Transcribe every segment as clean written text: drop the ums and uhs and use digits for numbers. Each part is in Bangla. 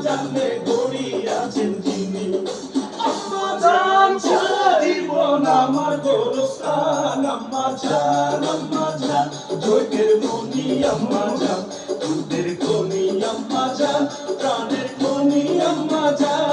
জানে গড়িয়াছেন যিনি আম্মা জান সারা জীবন আমার গোরস্থান আম্মা জান জৈবের মনি আম্মা জান দুধের খনি আম্মা জান প্রাণের খনি আম্মা জান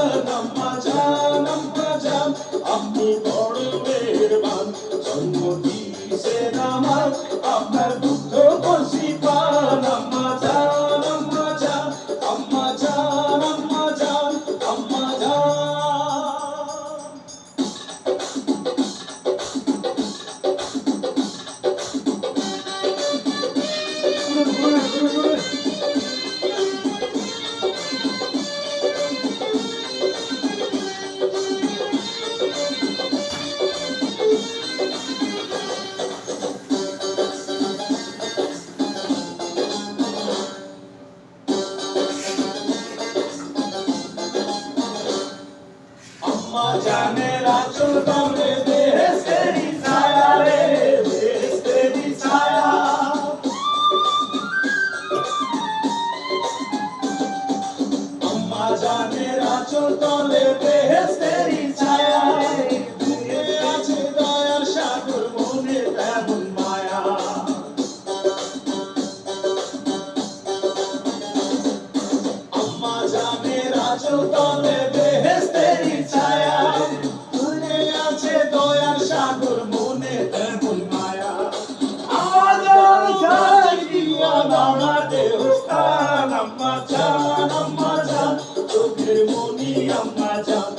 আপনি বড় মেহেরবান জন্ম দিয়েছেন আমার আপনার দুঃখ বসি পান আম্মা জান আম্মা জান আম্মা জান আম্মা জান আম্মা জান আম্মা জানের আঁচল তলে দেশেরই ছায়া রে দেশেরই ছায়া আম্মা জানের আঁচল তলে দেশেরই ছায়া দূরে আছে দয়ার সাগর মনে তেমন মায়া আম্মা জানের আঁচল তলে দেশেরই ছায়া দূরে আছে দয়ার সাগর মনে তেমন মায়া আজান ছাই দিয়া নানা দেহস্থান আম্মা জান চোখের মনি আম্মা জান